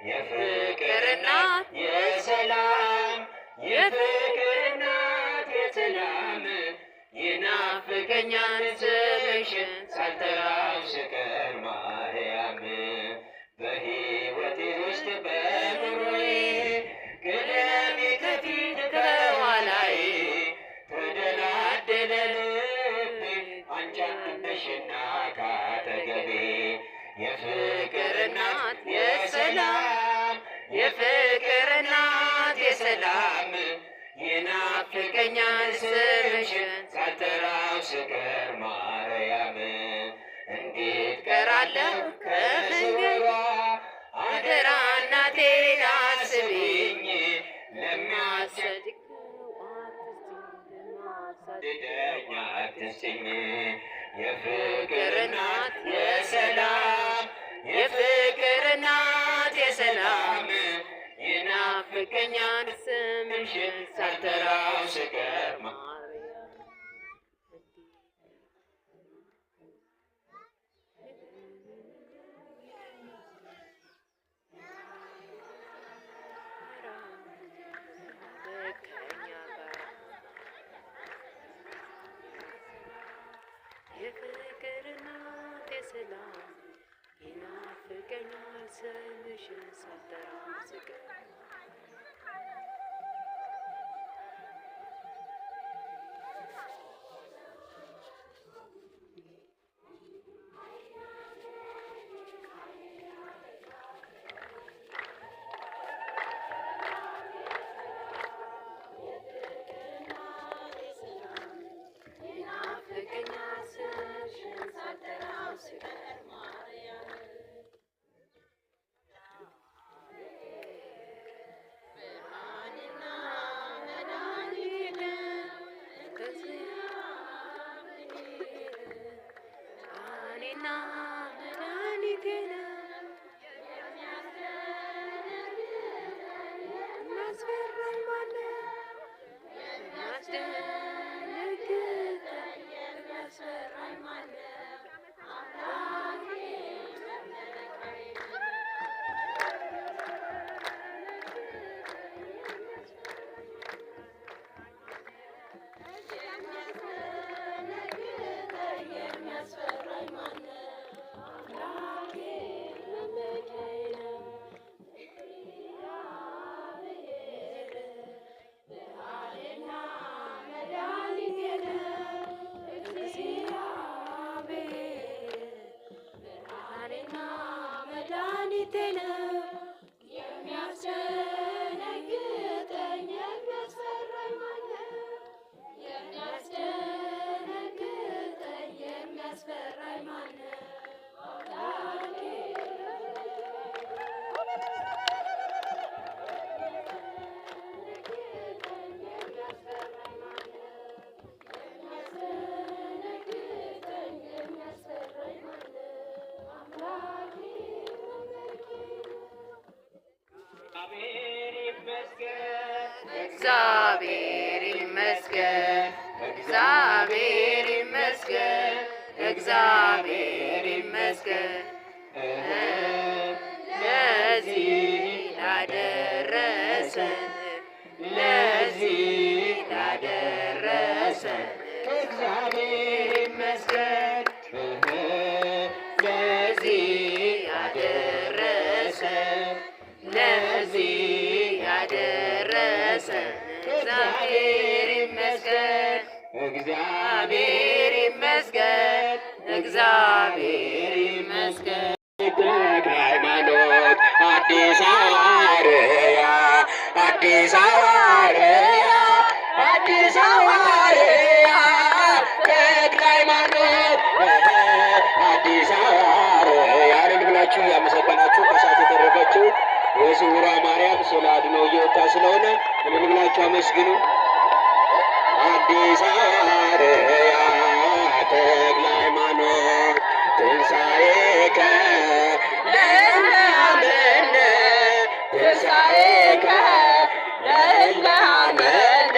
የፍቅር እናት የሰላም የፍቅር እናት የሰላም ይናፍቀኛል ስምሽን ሳልጠራው ስቀር ማርያም በሕይወቴ ውስጥ በኑሮዬ ቅደሜ ከፊት ከኋላዬ ተደላደለ ልቤ አንቺ አለሽና ካጠገቤ የፍቅር እናት የሰላም የፍቅር እናት የሰላም ይናፍቀኛል ስምሽን ሳልጠራው ስቀር ማርያም እንዴት ቀራለሁ ከመንገዷ አደራ እናቴን አስቢኝ ለሚያሰድደኝ አትስጭኝ የፍቅር እናት የሰላም የፍቅር እናት የሰላም ይናፍቀኛል ስምሽን ሳልጠራው ስቀር የፍቅር እናት የሰላም ይናፍቀኛል ስምሽን ሳልጠራው ስቀር እግዚአብሔር ይመስገን እግዚአብሔር ይመስገን እግዚአብሔር ይመስገን ለዚህ ላደረሰን ለዚህ ላደረሰን እግዚአብሔር ይመስገን ለዚህ ያደረሰን ለዚህ ያደረሰን እግዚአብሔር ይመስገን እግዚአብሔር ይመስገን እግዚአብሔር ይመስገን። ሃይማኖት አዲስ ሐዋርያ አዲስ ሐዋርያ አዲስ ሐዋርያ ተክለ ሃይማኖት አዲስ ሐዋርያ ብላችሁ ያመሰገናችሁ ከሳት የተረፈችው የስውሯ ማርያም ስለ አድነው እየወጣ ስለሆነ ብላችሁ አመስግኑ። አዲስ ሐዋርያ ተክለ ሃይማኖት ትንሣኤከ ለእለ አመነ ትንሣኤከ ለእለ አመነ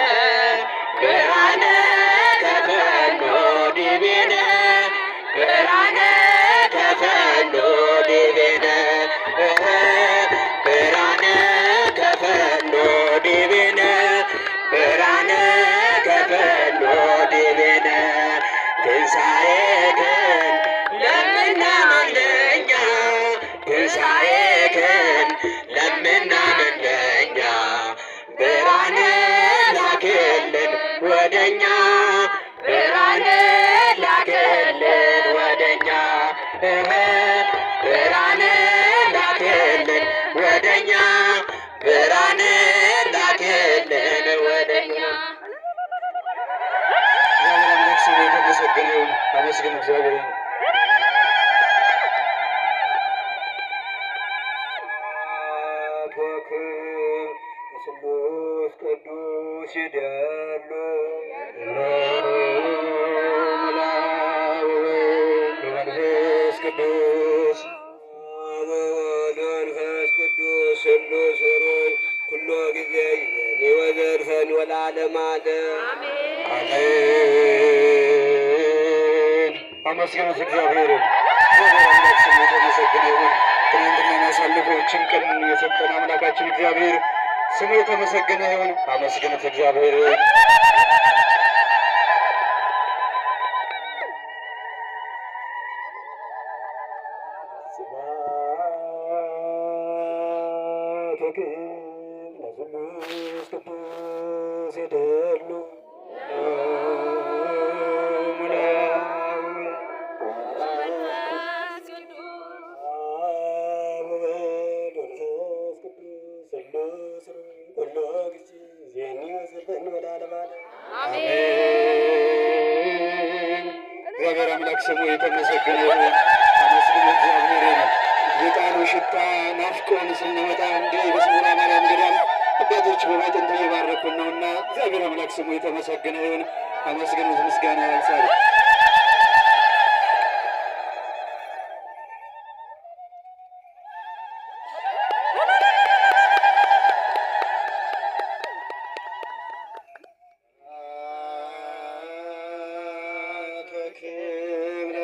ብርሃነ ከፈኖ ዲቤነ ብርሃነ ከፈኖ ዲቤነ ብርሃነ ከፈኖ ዲቤነ ብርሃነ ከፈኖ ዲቤነ ትንሣኤከን ለምናምን ለእኛ ትንሣኤከን ለምናምን ለእኛ ብርሃነ ላክልን ወደኛ ብርሃነ ላክልን ወደኛ ብርሃነ ላክልን ወደኛ ብርሃነ ላክልን ወደኛ። እግዚአብሔር አምላክ ስሙ የተመሰገነ ይሁን። አመስግኑ እግዚአብሔርን። ስሉስ ቅዱስ ይደሉ መንፈስ ቅዱስ መንፈስ ቅዱስ ስሉስ ሩይ ኩሎ ጊዜ ይእዜኒ ወዘልፈኒ ወለዓለመ ዓለም አሜን። አመስግኑት እግዚአብሔርን። እግዚአብሔር አምላክ ስሙ የተመሰገነ ይሁን። ትናንትና ያሳለፈችን ቀን የሰጠን አምላካችን እግዚአብሔር ስሙ የተመሰገነ ይሁን። አመስግኑት እግዚአብሔርን። ለስሉስ ቅዱስ ይደሉ እግዚአብሔር አምላክ ስሙ የተመሰገነ ይሁን። አመስግኑ እግዚአብሔርን። የዕጣኑ ሽታ ናፍቆን ስንመጣ እንዲህ በስውራ ማርያም ገዳም አባቶች በማዕጠንት እየባረኩን ነውና እግዚአብሔር አምላክ ስሙ የተመሰገነ ይሁን። አመስግኑት። ምስጋና ያንሳል።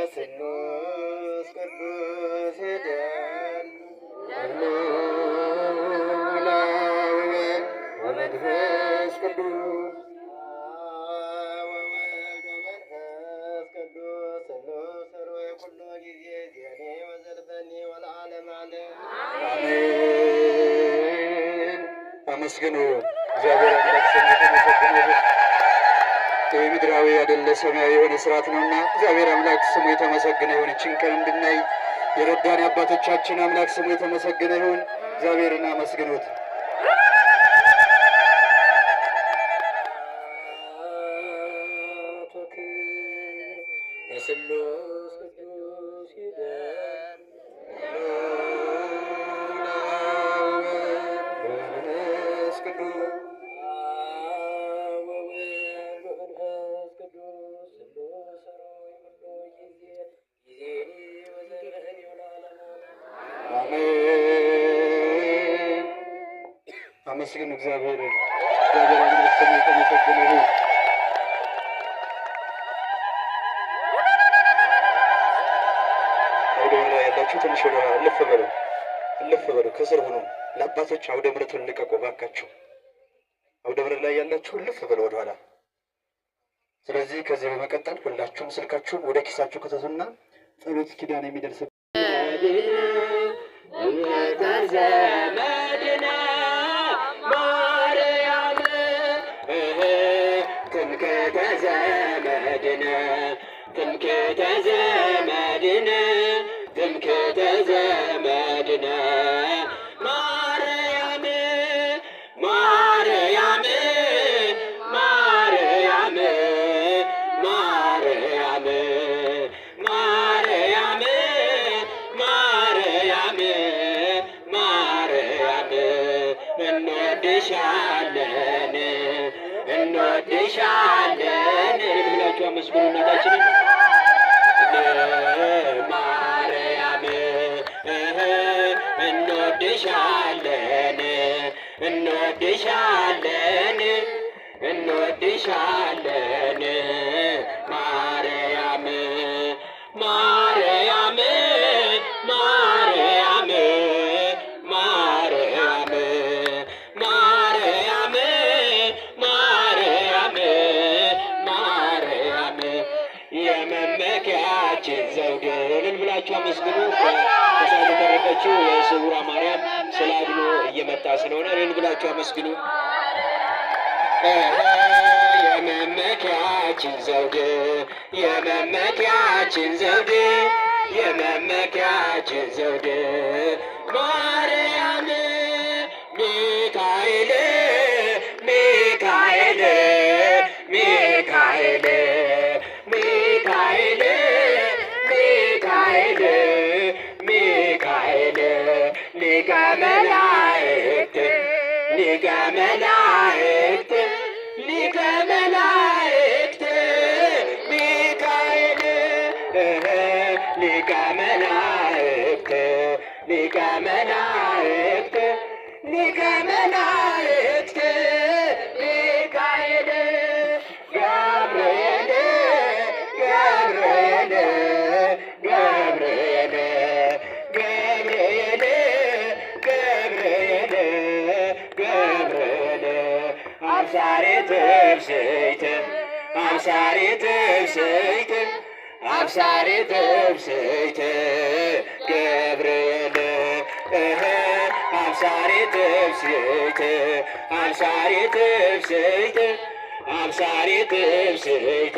ስሉስ ቅዱስ ይደሉ ወመንፈስ ቅዱስ ወመንፈስ ቅዱስ ስሉስ ሩይ ኩሎ ጊዜ ዜኔ ወዘልፈኒ ወለዓለመ ዓለም አሜን። አመስግኑ እግዚአብሔር አምላክ ስሙ የተመሰገነ ይሁን። ምድራዊ አይደለ ሰማያዊ የሆነ ስርዓት ነውና እግዚአብሔር አምላክ ስሙ የተመሰገነ ይሁን። ይህችን ቀን እንድናይ የረዳን አባቶቻችን አምላክ ስሙ የተመሰገነ ይሁን። እግዚአብሔርን አመስግኑት። ለስሉስ ቅዱስ ይደሉ መንፈስ ቅዱስ አመስግኑ እግዚአብሔርን። እግዚአብሔር አምላክ ስሙ የተመሰገነ ይሁን። አውደ ምሕረት ያላችሁ ትንሽ ወደ እልፍ በሉ፣ እልፍ በሉ። ከስር ሆኖ ለአባቶች አውደ ምሕረቱን ልቀቁ ባካችሁ። አውደ ምሕረት ላይ ያላችሁ እልፍ በሉ ወደኋላ። ስለዚህ ከዚህ በመቀጠል ሁላችሁም ስልካችሁን ወደ ኪሳችሁ ከተቱና ጸሎት ኪዳን የሚደርስ ዘመድነ ማርያም ትምክህተ ዘመድነ ትምክህተ ዘመድነ ትምክህተ ዘመድነ ማርያም ማርያም ማርያም ማርያም ማርያም ማርያም ማርያም እንወድሻለን እንወድሻለን አመስግኑ እናታችንን። ማርያም እንወድሻለን እንወድሻለን እንወድሻለን ማርያም ማርያም ማርያም ማርያም ማርያም ማርያም ማርያም የመመኪያችን ዘውድ እልል ብላችሁ አመስግኑ። ከሰዓት የተረፈችው የስውሯ ማርያም ስለ አድኖ እየመጣ ስለሆነ እልል ብላችሁ አመስግኑ። የመመኪያችን ዘውድ የመመኪያችን ዘውድ የመመኪያችን ዘውድ ማርያም ሚካኤል ሚካኤል ሚካኤል ሚካኤል ሚካኤል ሚካኤል ሊቀ መላእክት ሊቀ መላእክት ሊቀ መላእክት ሚካኤል ሊቀ መላእክት ሊቀ መላእክት ሊቀ መላእክት ሚካኤል ገብርኤል ገብርኤል ገብርኤል ገብርኤል ገብርኤል ገብርኤል አብሳሬ ትብስይት አብሳሬ ትብስይት አብሳሬ ትብስይት ገብርኤል አብሳሬ ትብስይት አብሳሬ ትብስይት አብሳሬ ትብስይት